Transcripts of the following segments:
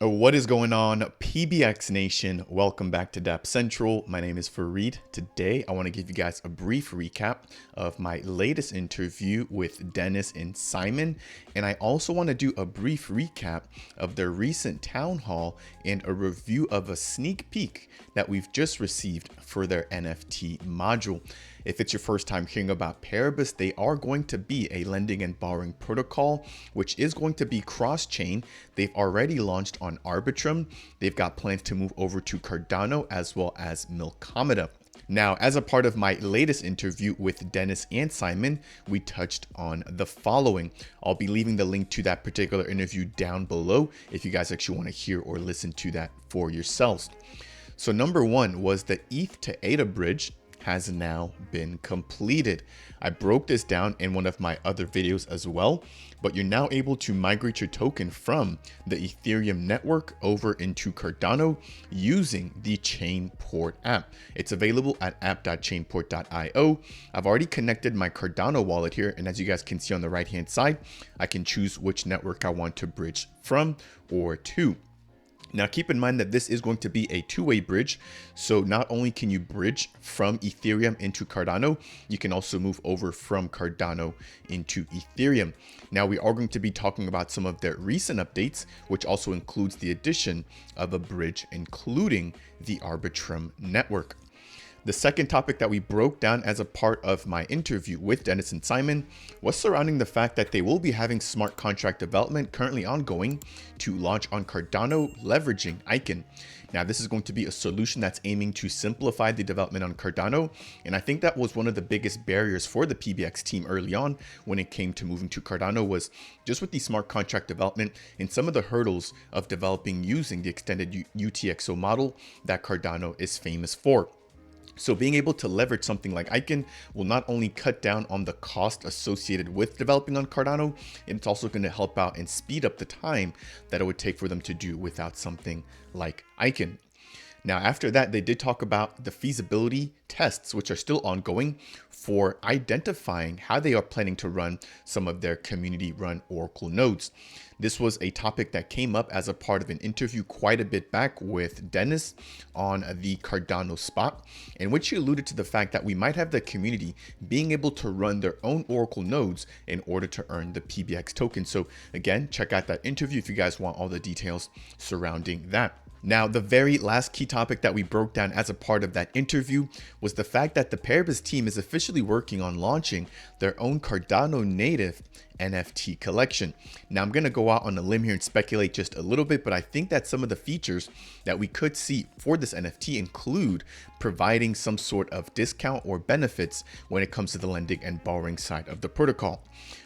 What is going on, PBX Nation? Welcome back to Dapp Central. My name is Fareed. Today, I want to give you guys a brief recap of my latest interview with Dennis and Simon. And I also want to do a brief recap of their recent town hall and a review of a sneak peek that we've just received for their NFT module. If it's your first time hearing about Paribus, they are going to be a lending and borrowing protocol, which is going to be cross-chain. They've already launched on Arbitrum. They've got plans to move over to Cardano as well as Milkomeda. Now, as a part of my latest interview with Dennis and Simon, we touched on the following. I'll be leaving the link to that particular interview down below if you guys actually want to hear or listen to that for yourselves. So number one was the ETH to ADA bridge has now been completed. I broke this down in one of my other videos as well, but you're now able to migrate your token from the Ethereum network over into Cardano using the Chainport app. It's available at app.chainport.io. I've already connected my Cardano wallet here, and as you guys can see on the right hand side, I can choose which network I want to bridge from or to. Now, keep in mind that this is going to be a two-way bridge. So not only can you bridge from Ethereum into Cardano, you can also move over from Cardano into Ethereum. Now, we are going to be talking about some of their recent updates, which also includes the addition of a bridge, including the Arbitrum network. The second topic that we broke down as a part of my interview with Dennis and Simon was surrounding the fact that they will be having smart contract development currently ongoing to launch on Cardano leveraging Icon. Now, this is going to be a solution that's aiming to simplify the development on Cardano. And I think that was one of the biggest barriers for the PBX team early on when it came to moving to Cardano, was just with the smart contract development and some of the hurdles of developing using the extended UTXO model that Cardano is famous for. So being able to leverage something like Icon will not only cut down on the cost associated with developing on Cardano, it's also going to help out and speed up the time that it would take for them to do without something like Icon. Now, after that, they did talk about the feasibility tests, which are still ongoing, for identifying how they are planning to run some of their community-run Oracle nodes. This was a topic that came up as a part of an interview quite a bit back with Dennis on the Cardano spot, in which he alluded to the fact that we might have the community being able to run their own Oracle nodes in order to earn the PBX token. So again, check out that interview if you guys want all the details surrounding that. Now, the very last key topic that we broke down as a part of that interview was the fact that the Paribus team is officially working on launching their own Cardano native NFT collection. Now, I'm going to go out on a limb here and speculate just a little bit, but I think that some of the features that we could see for this NFT include providing some sort of discount or benefits when it comes to the lending and borrowing side of the protocol.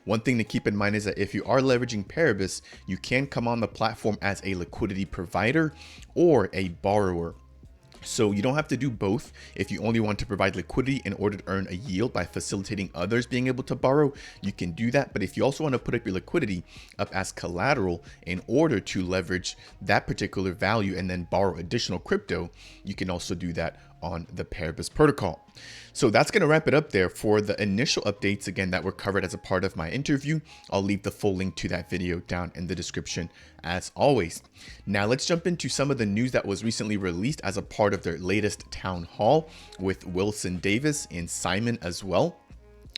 One thing to keep in mind is that if you are leveraging Paribus, you can come on the platform as a liquidity provider or a borrower. So you don't have to do both. If you only want to provide liquidity in order to earn a yield by facilitating others being able to borrow, you can do that. But if you also want to put up your liquidity up as collateral in order to leverage that particular value and then borrow additional crypto, you can also do that on the Paribus protocol. So that's going to wrap it up there for the initial updates, again, that were covered as a part of my interview. I'll leave the full link to that video down in the description as always. Now let's jump into some of the news that was recently released as a part of their latest town hall with Wilson Davis and Simon as well.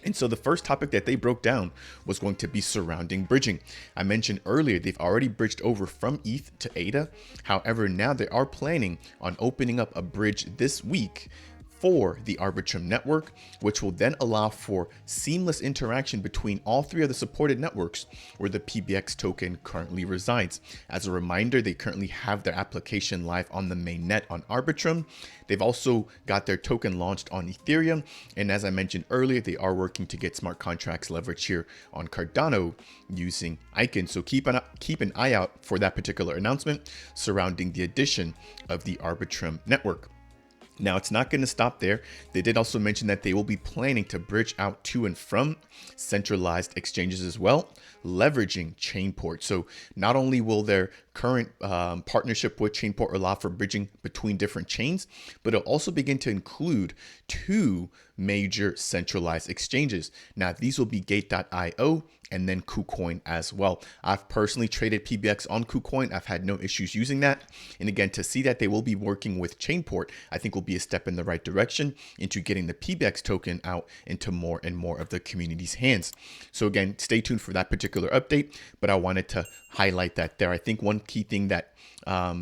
And so the first topic that they broke down was going to be surrounding bridging. I mentioned earlier, they've already bridged over from ETH to ADA. However, now they are planning on opening up a bridge this week for the Arbitrum network, which will then allow for seamless interaction between all three of the supported networks where the PBX token currently resides. As a reminder, they currently have their application live on the mainnet on Arbitrum. They've also got their token launched on Ethereum. And as I mentioned earlier, they are working to get smart contracts leverage here on Cardano using Icon. So keep an eye out for that particular announcement surrounding the addition of the Arbitrum network. Now, it's not going to stop there. They did also mention that they will be planning to bridge out to and from centralized exchanges as well, leveraging Chainport. So not only will their current partnership with Chainport will allow for bridging between different chains, but it'll also begin to include 2 major centralized exchanges. Now, these will be Gate.io and then KuCoin as well. I've personally traded PBX on KuCoin. I've had no issues using that. And again, to see that they will be working with Chainport, I think will be a step in the right direction into getting the PBX token out into more and more of the community's hands. So again, stay tuned for that particular update, but I wanted to highlight that there. I think one key thing that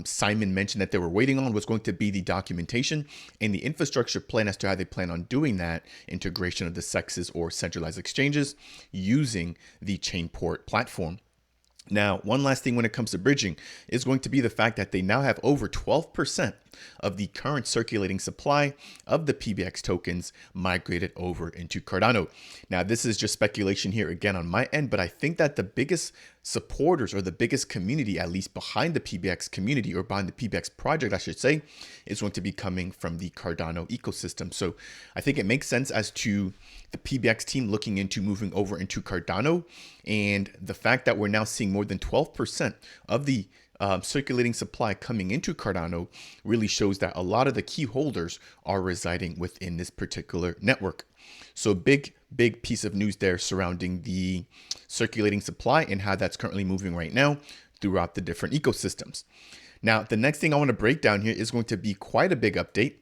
Simon mentioned that they were waiting on was going to be the documentation and the infrastructure plan as to how they plan on doing that integration of the CEXs or centralized exchanges using the Chainport platform. Now, one last thing when it comes to bridging is going to be the fact that they now have over 12% of the current circulating supply of the PBX tokens migrated over into Cardano. Now, this is just speculation here again on my end, but I think that the biggest supporters or the biggest community, at least behind the PBX community or behind the PBX project, I should say, is going to be coming from the Cardano ecosystem. So I think it makes sense as to the PBX team looking into moving over into Cardano, and the fact that we're now seeing more than 12% of the circulating supply coming into Cardano really shows that a lot of the key holders are residing within this particular network. So big piece of news there surrounding the circulating supply and how that's currently moving right now throughout the different ecosystems. Now, the next thing I want to break down here is going to be quite a big update.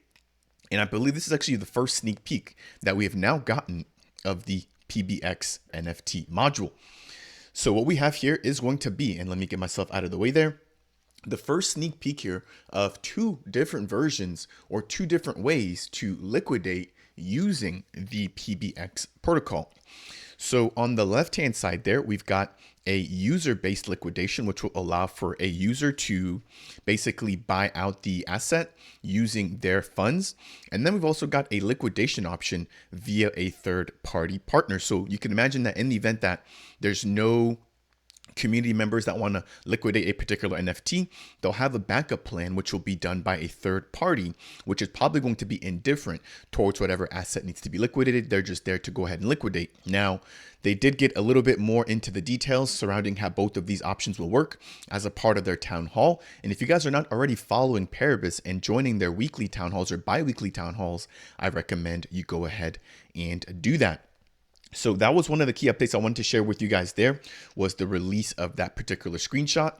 And I believe this is actually the first sneak peek that we have now gotten of the PBX NFT module. So what we have here is going to be, and let me get myself out of the way there, the first sneak peek here of 2 different versions or 2 different ways to liquidate using the PBX protocol. So on the left-hand side there, we've got a user-based liquidation, which will allow for a user to basically buy out the asset using their funds. And then we've also got a liquidation option via a third-party partner. So you can imagine that in the event that there's no community members that want to liquidate a particular NFT, they'll have a backup plan, which will be done by a third party, which is probably going to be indifferent towards whatever asset needs to be liquidated. They're just there to go ahead and liquidate. Now, they did get a little bit more into the details surrounding how both of these options will work as a part of their town hall. And if you guys are not already following Paribus and joining their weekly town halls or bi-weekly town halls, I recommend you go ahead and do that. So that was one of the key updates I wanted to share with you guys there, was the release of that particular screenshot.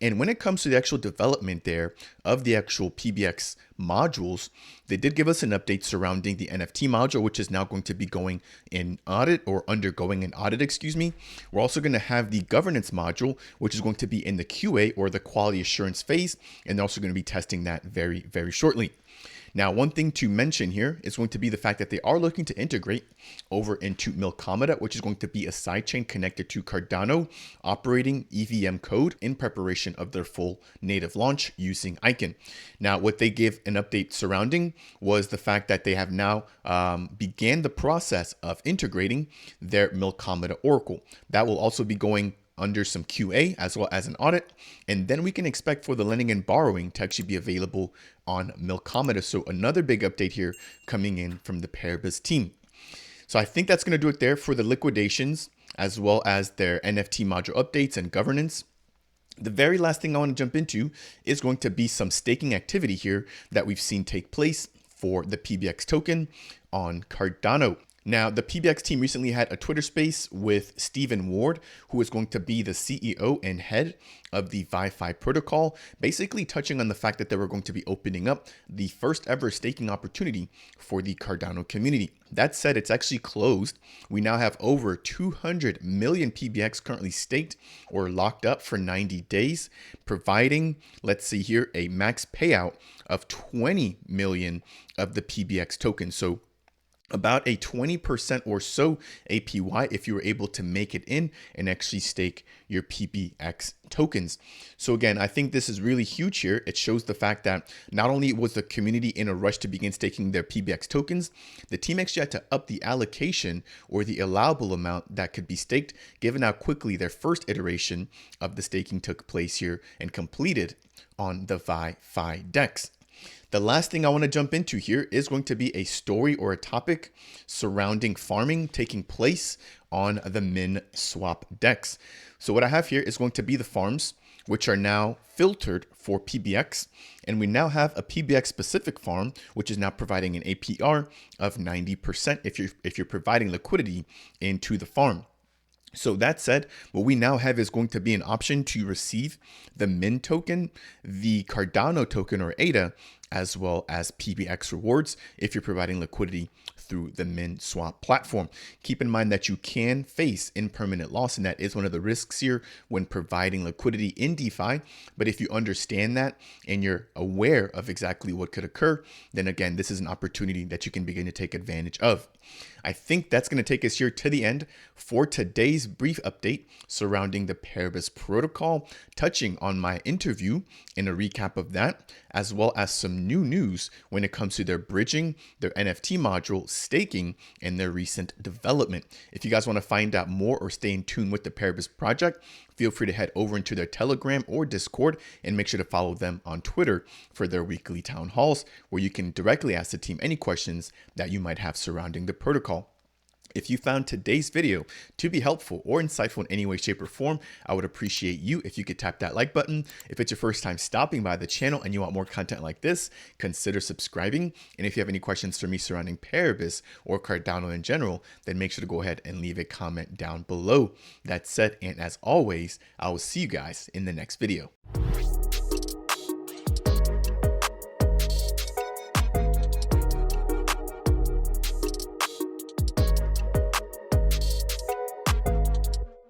And when it comes to the actual development there of the actual PBX modules, they did give us an update surrounding the NFT module, which is now going to be going in audit or undergoing an audit, excuse me. We're also going to have the governance module, which is going to be in the QA or the quality assurance phase. And they're also going to be testing that very, very shortly. Now, one thing to mention here is going to be the fact that they are looking to integrate over into Milkomeda, which is going to be a sidechain connected to Cardano operating EVM code in preparation of their full native launch using Icon. Now, what they give an update surrounding was the fact that they have now began the process of integrating their Milkomeda Oracle. That will also be going under some QA as well as an audit. And then we can expect for the lending and borrowing to actually be available on Milkomeda. So another big update here coming in from the Paribus team. So I think that's going to do it there for the liquidations as well as their NFT module updates and governance. The very last thing I want to jump into is going to be some staking activity here that we've seen take place for the PBX token on Cardano. Now, the PBX team recently had a Twitter space with Stephen Ward, who is going to be the CEO and head of the ViFi protocol, basically touching on the fact that they were going to be opening up the first ever staking opportunity for the Cardano community. That said, it's actually closed. We now have over 200 million PBX currently staked or locked up for 90 days, providing, let's see here, a max payout of 20 million of the PBX token. So about a 20% or so APY if you were able to make it in and actually stake your PBX tokens. So again, I think this is really huge here. It shows the fact that not only was the community in a rush to begin staking their PBX tokens, the team actually had to up the allocation or the allowable amount that could be staked, given how quickly their first iteration of the staking took place here and completed on the ViFi DEX. The last thing I want to jump into here is going to be a story or a topic surrounding farming taking place on the MinSwap DEX. So what I have here is going to be the farms which are now filtered for PBX. And we now have a PBX specific farm, which is now providing an APR of 90% if you're providing liquidity into the farm. So that said, what we now have is going to be an option to receive the MIN token, the Cardano token or ADA, as well as PBX rewards if you're providing liquidity through the MIN swap platform. Keep in mind that you can face impermanent loss, and that is one of the risks here when providing liquidity in DeFi. But if you understand that and you're aware of exactly what could occur, then again, this is an opportunity that you can begin to take advantage of. I think that's going to take us here to the end for today's brief update surrounding the Paribus protocol, touching on my interview and a recap of that, as well as some new news when it comes to their bridging, their NFT module, staking, and their recent development. If you guys want to find out more or stay in tune with the Paribus project, feel free to head over into their Telegram or Discord, and make sure to follow them on Twitter for their weekly town halls, where you can directly ask the team any questions that you might have surrounding the protocol. If you found today's video to be helpful or insightful in any way, shape, or form, I would appreciate you if you could tap that like button. If it's your first time stopping by the channel and you want more content like this, consider subscribing. And if you have any questions for me surrounding Paribus or Cardano in general, then make sure to go ahead and leave a comment down below. That said, and as always, I will see you guys in the next video.